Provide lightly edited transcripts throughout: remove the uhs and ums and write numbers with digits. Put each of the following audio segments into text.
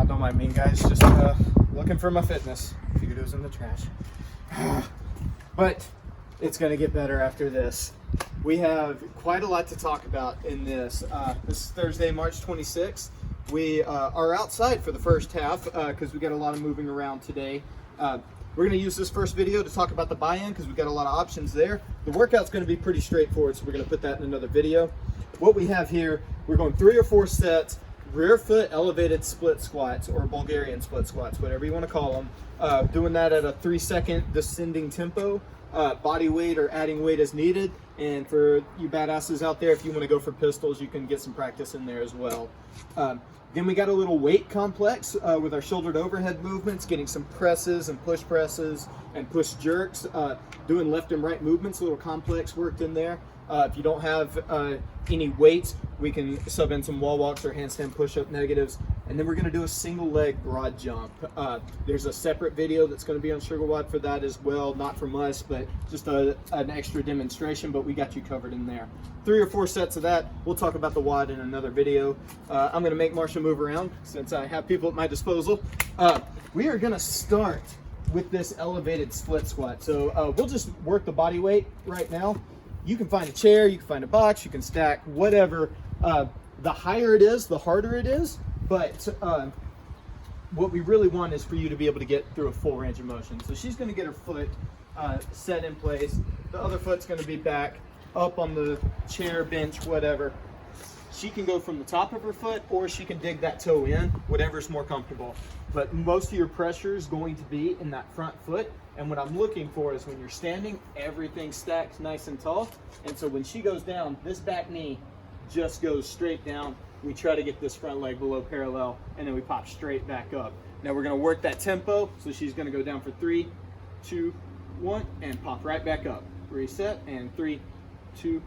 Don't mind me, guys. Just looking for my fitness. Figured it was in the trash. But it's going to get better after this. We have quite a lot to talk about in this. This is Thursday, March 26th. We are outside for the first half because we got a lot of moving around today. We're going to use this first video to talk about the buy-in because we've got a lot of options there. The workout's going to be pretty straightforward, so we're going to put that in another video. What we have here, we're going 3 or 4 sets, rear foot elevated split squats or Bulgarian split squats, whatever you want to call them. Doing that at a 3-second descending tempo, body weight or adding weight as needed. And for you badasses out there, if you want to go for pistols, you can get some practice in there as well. Then we got a little weight complex with our shouldered overhead movements, getting some presses and push presses and push jerks, doing left and right movements, a little complex worked in there. If you don't have any weights, we can sub in some wall walks or handstand push-up negatives. And then we're gonna do a single leg broad jump. There's a separate video that's gonna be on SugarWOD for that as well, not from us, but just an extra demonstration, but we got you covered in there. 3 or 4 sets of that. We'll talk about the WOD in another video. I'm gonna make Marsha move around since I have people at my disposal. We are gonna start with this elevated split squat. So we'll just work the body weight right now. You can find a chair, you can find a box, you can stack, whatever. The higher it is, the harder it is, but what we really want is for you to be able to get through a full range of motion. So she's gonna get her foot set in place. The other foot's gonna be back, up on the chair, bench, whatever. She can go from the top of her foot or she can dig that toe in, whatever's more comfortable. But most of your pressure is going to be in that front foot. And what I'm looking for is when you're standing, everything stacks nice and tall. And so when she goes down, this back knee just goes straight down. We try to get this front leg below parallel and then we pop straight back up. Now we're gonna work that tempo. So she's gonna go down for 3, 2, 1, and pop right back up. Reset, and 3, 2,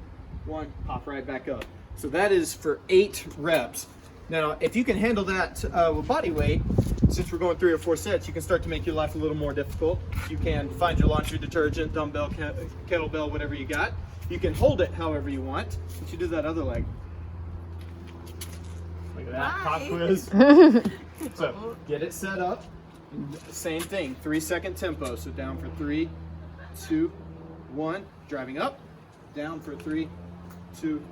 1, pop right back up. So that is for 8 reps. Now, if you can handle that with body weight, since we're going 3 or 4 sets, you can start to make your life a little more difficult. You can find your laundry detergent, dumbbell, kettlebell, whatever you got. You can hold it however you want. Once you do that other leg. Look at that, pop quiz. So, get it set up. Same thing, 3-second tempo. So down for 3, 2, 1, driving up. Down for 3, 2,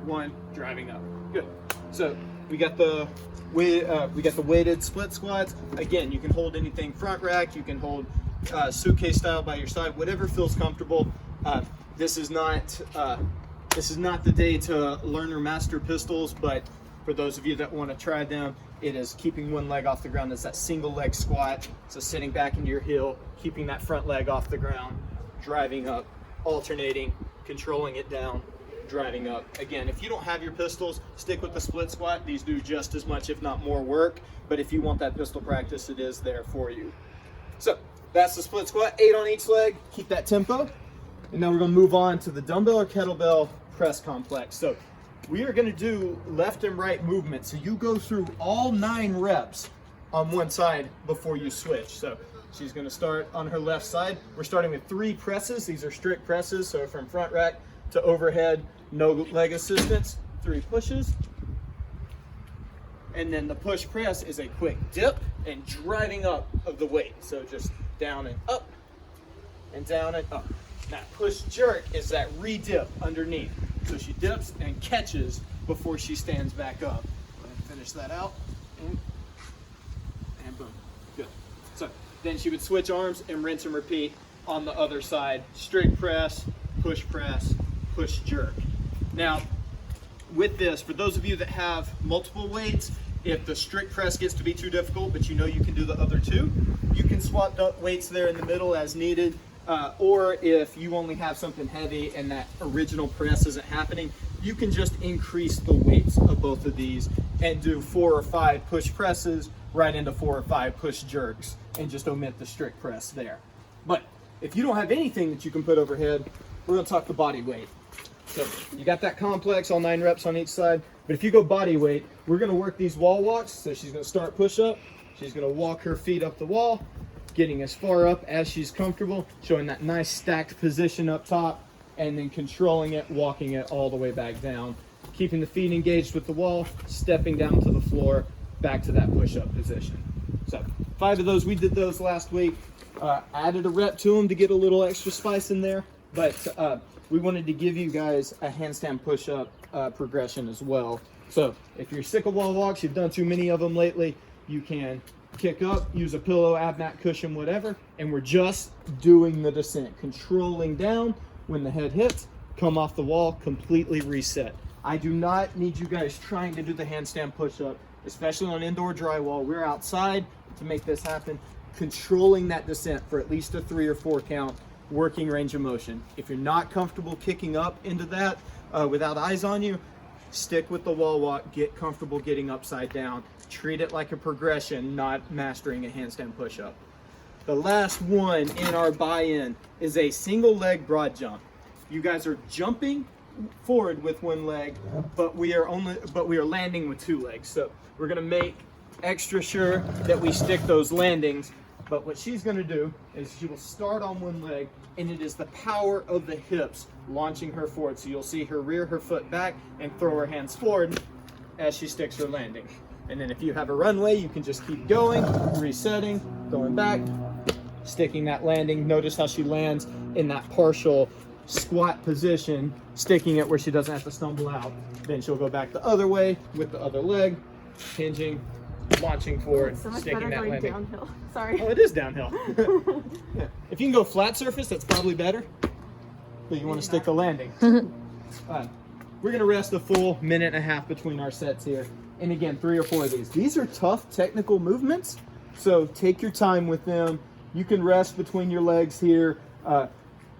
1, driving up. Good. So we got the weighted split squats. Again, you can hold anything front rack. You can hold suitcase style by your side, whatever feels comfortable. This is not the day to learn or master pistols, but for those of you that want to try them, it is keeping one leg off the ground. It's that single leg squat. So sitting back into your heel, keeping that front leg off the ground, driving up, alternating, controlling it down, driving up. Again, if you don't have your pistols, stick with the split squat. These do just as much, if not more work. But if you want that pistol practice, it is there for you. So that's the split squat, 8 on each leg. Keep that tempo. And now we're gonna move on to the dumbbell or kettlebell press complex. So we are gonna do left and right movement. So you go through all 9 reps on one side before you switch. So she's gonna start on her left side. We're starting with 3 presses. These are strict presses. So from front rack to overhead, no leg assistance, 3 pushes. And then the push press is a quick dip and driving up of the weight. So just down and up and down and up. That push jerk is that re-dip underneath. So she dips and catches before she stands back up. Go ahead and finish that out. And boom. Good. So then she would switch arms and rinse and repeat on the other side. Strict press, push jerk. Now, with this, for those of you that have multiple weights, if the strict press gets to be too difficult, but you know you can do the other 2, you can swap weights there in the middle as needed. Or if you only have something heavy and that original press isn't happening, you can just increase the weights of both of these and do 4 or 5 push presses right into 4 or 5 push jerks and just omit the strict press there. But if you don't have anything that you can put overhead, we're gonna talk the body weight. So you got that complex, all 9 reps on each side. But if you go body weight, we're gonna work these wall walks. So she's gonna start push up. She's gonna walk her feet up the wall, getting as far up as she's comfortable, showing that nice stacked position up top, and then controlling it, walking it all the way back down. Keeping the feet engaged with the wall, stepping down to the floor, back to that push-up position. So 5 of those, we did those last week. Added a rep to them to get a little extra spice in there, but we wanted to give you guys a handstand push-up progression as well. So if you're sick of wall walks, you've done too many of them lately, you can kick up, use a pillow, ab mat, cushion, whatever, and we're just doing the descent, controlling down. When the head hits, come off the wall, completely reset. I do not need you guys trying to do the handstand push-up, especially on indoor drywall. We're outside to make this happen, controlling that descent for at least a 3 or 4 count, working range of motion. If you're not comfortable kicking up into that without eyes on you, stick with the wall walk, get comfortable getting upside down. Treat it like a progression, not mastering a handstand push-up. The last one in our buy-in is a single leg broad jump. You guys are jumping forward with one leg, but we are landing with 2 legs. So we're gonna make extra sure that we stick those landings. But what she's gonna do is she will start on one leg, and it is the power of the hips launching her forward. So you'll see her rear her foot back and throw her hands forward as she sticks her landing. And then if you have a runway, you can just keep going, resetting, going back, sticking that landing. Notice how she lands in that partial squat position, sticking it where she doesn't have to stumble out. Then she'll go back the other way with the other leg, hinging, launching forward, so much sticking that landing. Downhill. Sorry. Oh, it is downhill. Yeah. If you can go flat surface, that's probably better. But you want to stick the landing. We're going to rest a full 1.5 minutes between our sets here. And again, 3 or 4 of these. These are tough technical movements, so take your time with them. You can rest between your legs here.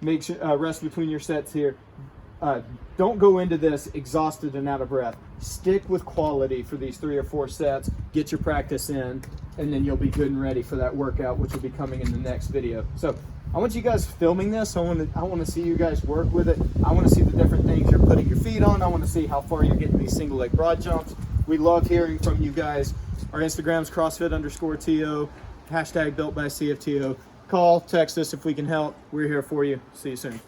Make sure rest between your sets here. Don't go into this exhausted and out of breath. Stick with quality for these 3 or 4 sets. Get your practice in, and then you'll be good and ready for that workout, which will be coming in the next video. So I want you guys filming this. I want to see you guys work with it. I want to see the different things you're putting your feet on. I want to see how far you're getting these single leg broad jumps. We love hearing from you guys. Our Instagram's CrossFit_TO, #BuiltByCFTO. Call, text us if we can help. We're here for you. See you soon.